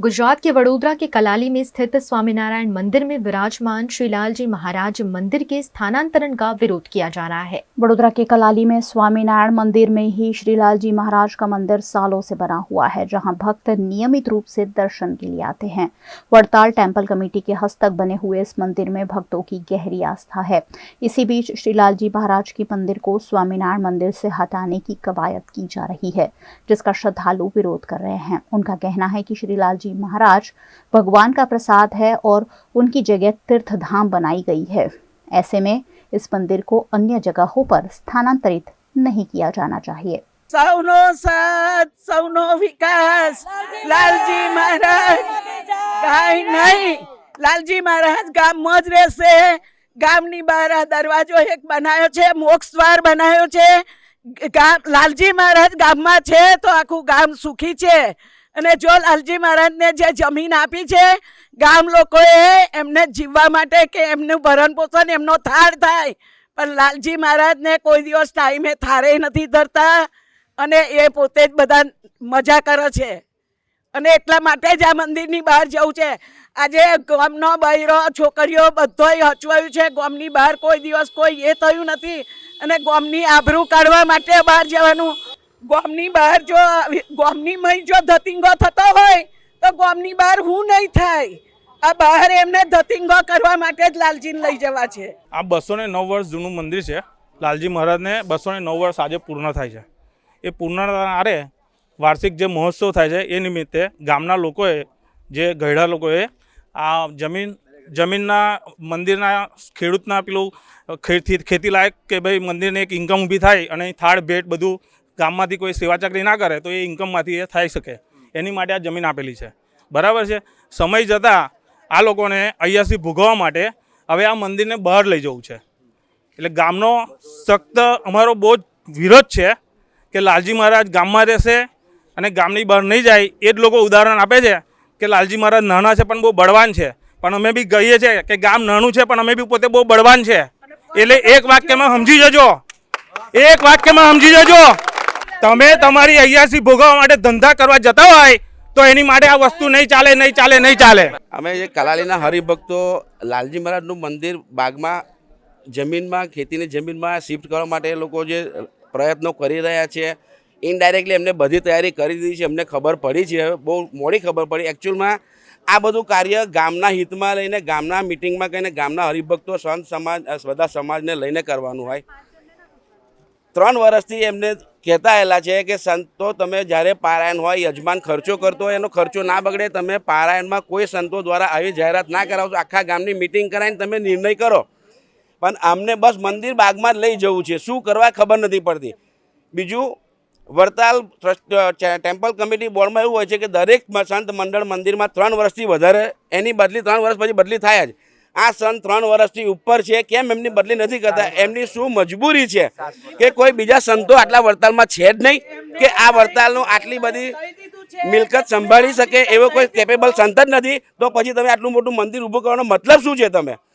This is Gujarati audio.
गुजरात के वडोदरा के कलाली में स्थित स्वामीनारायण मंदिर में विराजमान श्री लालजी महाराज मंदिर के स्थानांतरण का विरोध किया जा रहा है। वडोदरा के कलाली में स्वामीनारायण मंदिर में ही श्री लालजी महाराज का मंदिर सालों से बना हुआ है, जहां भक्त नियमित रूप से दर्शन के लिए आते हैं। वड़ताल टेम्पल कमेटी के हस्तक बने हुए इस मंदिर में भक्तों की गहरी आस्था है। इसी बीच श्री लालजी महाराज के मंदिर को स्वामीनारायण मंदिर से हटाने की कवायद की जा रही है, जिसका श्रद्धालु विरोध कर रहे हैं। उनका कहना है कि श्री लालजी महाराज भगवान का प्रसाद है और उनकी जगह तीर्थ धाम बनाई गई है। ऐसे में इस मंदिर को अन्य जगहों पर स्थानांतरित नहीं किया जाना चाहिए। सौनो साथ सौनो विकास लालजी महाराज गाय नहीं, लालजी महाराज गाम मज રહેશે। ગામની બહાર દરવાજો એક બનાવ્યો છે, મોક્ષ દ્વાર બનાવ્યો છે। લાલજી મહારાજ ગામમાં છે તો આખું ગામ સુખી છે। અને જો લાલજી મહારાજને જે જમીન આપી છે ગામ લોકોએ એમને જીવવા માટે કે એમનું ભરણ પોષણ એમનો થાળ થાય, પણ લાલજી મહારાજને કોઈ દિવસ ટાઈમે થારે નથી ધરતા અને એ પોતે જ બધા મજા કરે છે। અને એટલા માટે જ આ મંદિરની બહાર જવું છે। આજે ગામનો બૈરો છોકરીઓ બધોય હચવાયું છે। ગામની બહાર કોઈ દિવસ કોઈ એ થયું નથી અને ગામની આબરૂ કાઢવા માટે બહાર જવાનું। ગામની બહાર જો ગામની મય જો ધતિંગો થતો હોય તો ગામની બહાર હું નહીં થાય। આ બહાર એમને ધતિંગો કરવા માટે જ લાલજીને લઈ જવા છે। આ 209 વર્ષ જૂનું મંદિર છે। લાલજી મહારાજને 209 વર્ષ આજે પૂર્ણ થાય છે। એ પૂર્ણતા આરે વાર્ષિક જે મહોત્સવ થાય છે એ નિમિત્તે ગામના લોકોએ જે ગયડા લોકોએ આ જમીનના મંદિરના ખેડૂતના પેલું ખેતી લાયક કે ભાઈ મંદિરને એક ઇન્કમ ઊભી થાય અને થાળ ભેટ બધું ગામમાંથી કોઈ સેવા ચાકરી ના કરે તો એ ઇન્કમમાંથી એ થઈ શકે, એની માટે આ જમીન આપેલી છે। બરાબર છે। સમય જતાં આ લોકોને અહીંયાથી ભોગવવા માટે હવે આ મંદિરને બહાર લઈ જવું છે। એટલે ગામનો સખ્ત અમારો બહુ જ વિરોધ છે કે લાલજી મહારાજ ગામમાં રહેશે અને ગામની બહાર નહીં જાય। એ જ લોકો ઉદાહરણ આપે છે કે લાલજી મહારાજ નાના છે પણ બહુ બળવાન છે, પણ અમે બી કહીએ છીએ કે ગામ નાનું છે પણ અમે બી પોતે બહુ બળવાન છે। એટલે એક વાક્યમાં સમજી જજો, એક વાક્યમાં સમજી જજો। તમે તમારી અહીંયાથી ભોગવવા માટે ધંધા કરવા જતા હોય તો એની માટે આ વસ્તુ નહીં ચાલે, નહીં ચાલે, નહીં ચાલે। અમે જે કલાલીના હરિભક્તો લાલજી મહારાજનું મંદિર બાગમાં જમીનમાં ખેતીની જમીનમાં શિફ્ટ કરવા માટે એ લોકો જે પ્રયત્નો કરી રહ્યા છે, ઇનડાયરેક્ટલી એમને બધી તૈયારી કરી દીધી છે। અમને ખબર પડી છે, બહુ મોડી ખબર પડી। એકચ્યુઅલમાં આ બધું કાર્ય ગામના હિતમાં લઈને ગામના મિટિંગમાં કહીને ગામના હરિભક્તો સંત સમાજ બધા સમાજને લઈને કરવાનું હોય। 3 વર્ષથી એમને કહેતા આવેલા છે કે સંતો તમે જ્યારે પારાયણ હોય યજમાન ખર્ચો કરતો હોય એનો ખર્ચો ના બગડે, તમે પારાયણમાં કોઈ સંતો દ્વારા આવી જાહેરાત ના કરાવશો, આખા ગામની મિટિંગ કરાવીને તમે નિર્ણય કરો। પણ અમને બસ મંદિર બાગમાં જ લઈ જવું છે, શું કરવા ખબર નથી પડતી। બીજું વડતાલ ટેમ્પલ કમિટી બોર્ડમાં એવું હોય છે કે દરેક સંત મંડળ મંદિરમાં 3 વર્ષથી વધારે એની બદલી 3 વર્ષ પછી બદલી થાય જ। આ સંત 3 વર્ષથી ઉપર છે, કેમ એમની બદલી નથી કરતા? એમની શું મજબૂરી છે કે કોઈ બીજા સંતો આટલા વડતાલમાં છે જ નહીં કે આ વડતાલનું આટલી બધી મિલકત સંભાળી શકે એવો કોઈ કેપેબલ સંત જ નથી? તો પછી તમે આટલું મોટું મંદિર ઊભું કરવાનો મતલબ શું છે? તમે